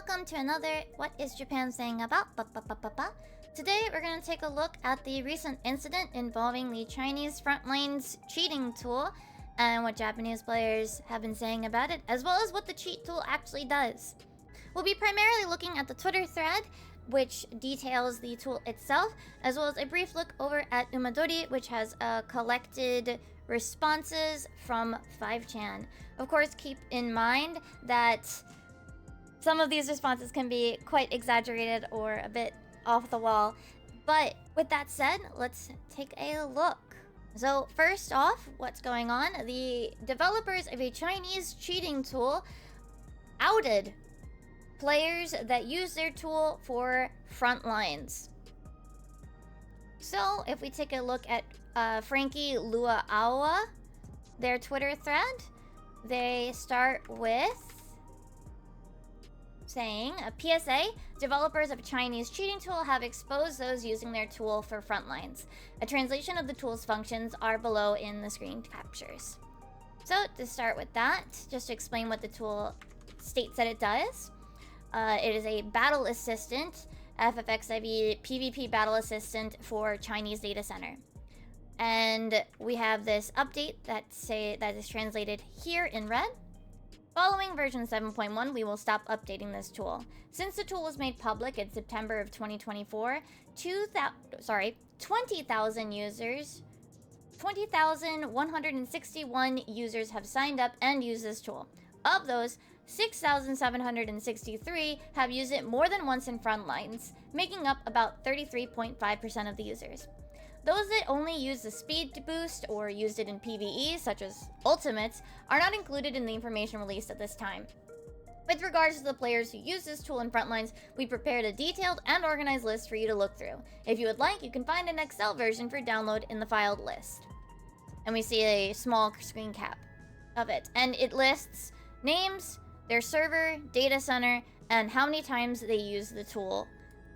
welcome to another What is Japan Saying About? Today we're going to take a look at the recent incident involving the Chinese Frontlines cheating tool and what Japanese players have been saying about it, as well as what the cheat tool actually does. We'll be primarily looking at the Twitter thread, which details the tool itself, as well as a brief look over at Umadori, which has collected responses from 5chan. Of course, keep in mind that some of these responses can be quite exaggerated or a bit off the wall. But with that said, let's take a look. So first off, what's going on? The developers of a Chinese cheating tool outed players that use their tool for Frontlines. So if we take a look at Frankie Luaawa, their Twitter thread, they start with saying, a PSA, developers of Chinese cheating tool have exposed those using their tool for Frontlines. A translation of the tool's functions are below in the screen captures. So to start with that, just to explain what the tool states that it does. It is a battle assistant, FFXIV PvP battle assistant for Chinese data center. And we have this update that is translated here in red. Following version 7.1, we will stop updating this tool. Since the tool was made public in September of 2024, 20,161 users have signed up and used this tool. Of those, 6,763 have used it more than once in Frontlines, making up about 33.5% of the users. Those that only use the speed boost or used it in PvE, such as ultimates, are not included in the information released at this time. With regards to the players who use this tool in Frontlines, we prepared a detailed and organized list for you to look through. If you would like, you can find an Excel version for download in the filed list. And we see a small screen cap of it. And it lists names, their server, data center, and how many times they use the tool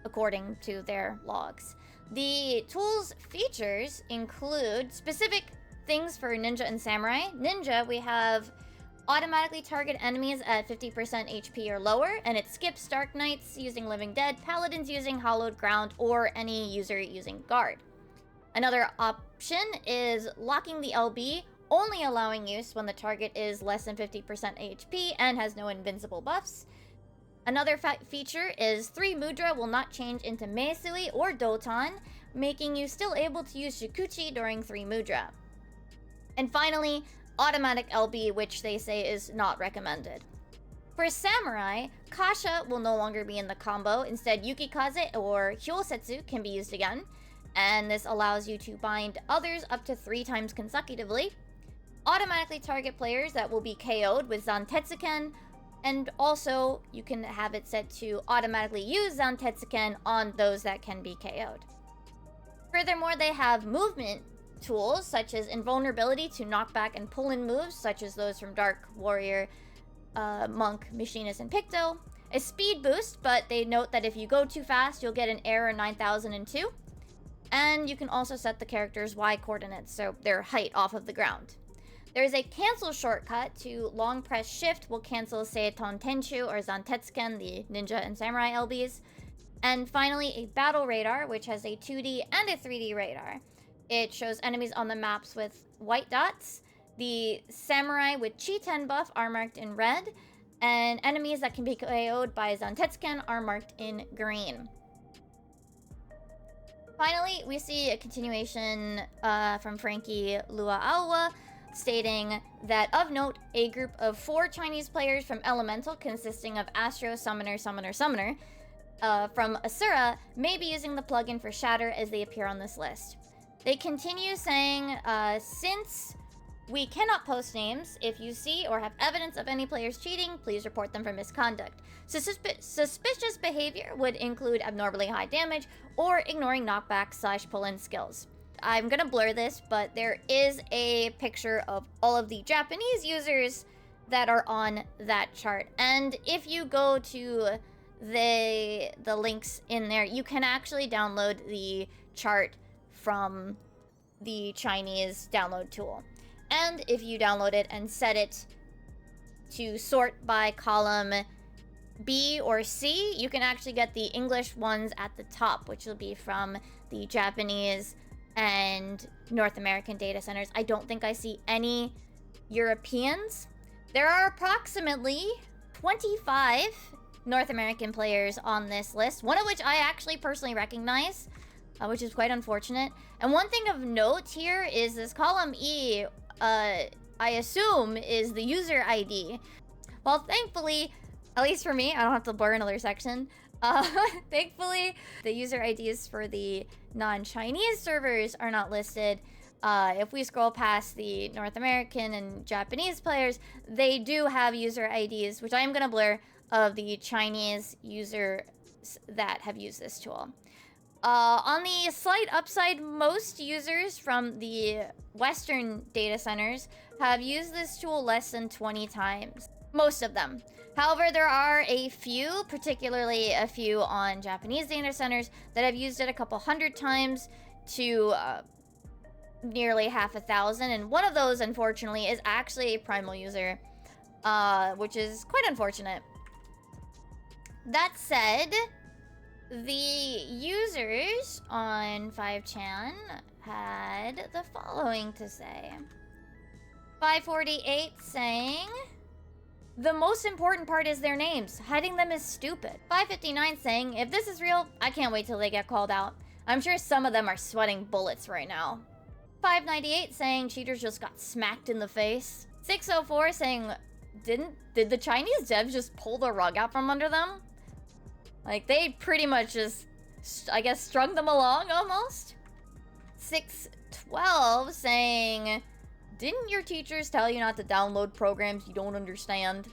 according to their logs. The tool's features include specific things for Ninja and Samurai. Ninja, we have automatically target enemies at 50% HP or lower, and it skips Dark Knights using Living Dead, Paladins using Hallowed Ground, or any user using Guard. Another option is locking the LB, only allowing use when the target is less than 50% HP and has no invincible buffs. Another feature is 3 Mudra will not change into Meisui or Doton, making you still able to use Shikuchi during 3 Mudra. And finally, automatic LB, which they say is not recommended. For Samurai, Kasha will no longer be in the combo. Instead, Yukikaze or Hyosetsu can be used again, and this allows you to bind others up to 3 times consecutively. Automatically target players that will be KO'd with Zantetsuken, and also, you can have it set to automatically use Zantetsuken on those that can be KO'd. Furthermore, they have movement tools, such as invulnerability to knock back and pull in moves, such as those from Dark Warrior, Monk, Machinist, and Picto. A speed boost, but they note that if you go too fast, you'll get an error 9002. And you can also set the character's Y coordinates, so their height off of the ground. There's a cancel shortcut to long press shift will cancel Seiton Tenchu or Zantetsuken, the Ninja and Samurai LBs. And finally, a battle radar, which has a 2D and a 3D radar. It shows enemies on the maps with white dots. The Samurai with Chi-Ten buff are marked in red, and enemies that can be KO'd by Zantetsuken are marked in green. Finally, we see a continuation from Frankie Luaawa, stating that, of note, a group of 4 Chinese players from Elemental, consisting of Astro, Summoner, from Asura, may be using the plugin for Shatter as they appear on this list. They continue saying, since we cannot post names, if you see or have evidence of any players cheating, please report them for misconduct. Suspicious behavior would include abnormally high damage or ignoring knockback / pull-in skills. I'm gonna blur this, but there is a picture of all of the Japanese users that are on that chart. And if you go to the links in there, you can actually download the chart from the Chinese download tool. And if you download it and set it to sort by column B or C, you can actually get the English ones at the top, which will be from the Japanese and North American data centers. I don't think I see any Europeans. There are approximately 25 North American players on this list, one of which I actually personally recognize, which is quite unfortunate. And one thing of note here is this column E, I assume, is the user ID. Well, thankfully, at least for me, I don't have to blur another section. Thankfully, the user IDs for the non-Chinese servers are not listed. If we scroll past the North American and Japanese players, they do have user IDs, which I am going to blur, of the Chinese users that have used this tool. On the slight upside, most users from the Western data centers have used this tool less than 20 times. Most of them. However, there are a few, particularly a few on Japanese data centers, that have used it a couple hundred times to nearly half a thousand. And one of those, unfortunately, is actually a primal user, which is quite unfortunate. That said, the users on 5chan had the following to say. 548 saying, the most important part is their names. Hiding them is stupid. 559 saying, if this is real, I can't wait till they get called out. I'm sure some of them are sweating bullets right now. 598 saying, cheaters just got smacked in the face. 604 saying, did the Chinese devs just pull the rug out from under them? Like, they pretty much just, I guess, strung them along, almost. 612 saying, didn't your teachers tell you not to download programs you don't understand?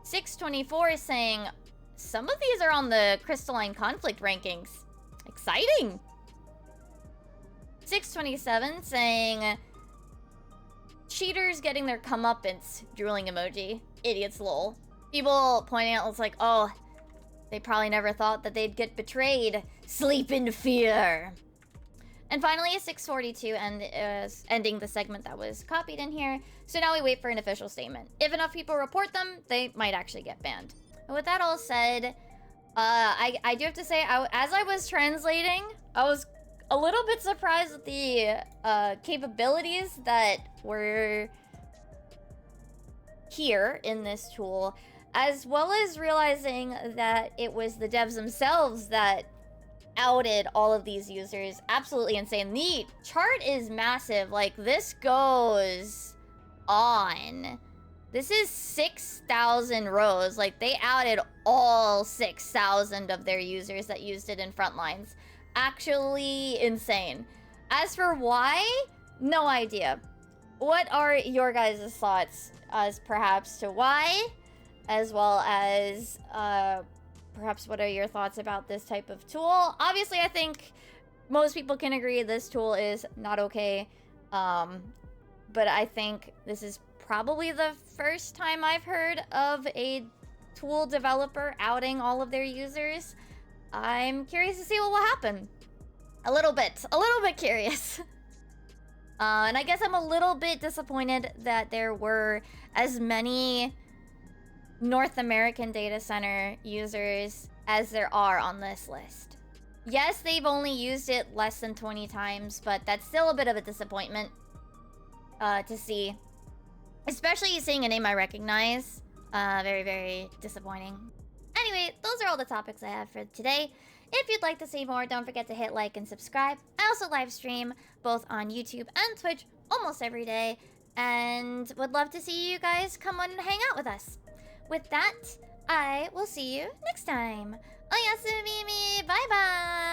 624 is saying, some of these are on the crystalline conflict rankings. Exciting! 627 saying, cheaters getting their comeuppance, drooling emoji. Idiots, lol. People pointing out, it's like, oh, they probably never thought that they'd get betrayed. Sleep in fear. And finally, 642 ending the segment that was copied in here. So now we wait for an official statement. If enough people report them, they might actually get banned. And with that all said, I do have to say, as I was translating, I was a little bit surprised at the capabilities that were here in this tool, as well as realizing that it was the devs themselves that outed all of these users. Absolutely insane. The chart is massive. Like, this goes on. This is 6,000 rows. Like, they outed all 6,000 of their users that used it in Frontlines. Actually insane. As for why, no idea. What are your guys' thoughts as perhaps to why, as well as perhaps what are your thoughts about this type of tool? Obviously, I think most people can agree this tool is not okay. But I think this is probably the first time I've heard of a tool developer outing all of their users. I'm curious to see what will happen. A little bit curious. And I guess I'm a little bit disappointed that there were as many North American data center users as there are on this list. Yes, they've only used it less than 20 times, but that's still a bit of a disappointment to see. Especially seeing a name I recognize. Very, very disappointing. Anyway, those are all the topics I have for today. If you'd like to see more, don't forget to hit like and subscribe. I also live stream both on YouTube and Twitch almost every day, and would love to see you guys come on and hang out with us. With that, I will see you next time. Oyasumimi, bye bye!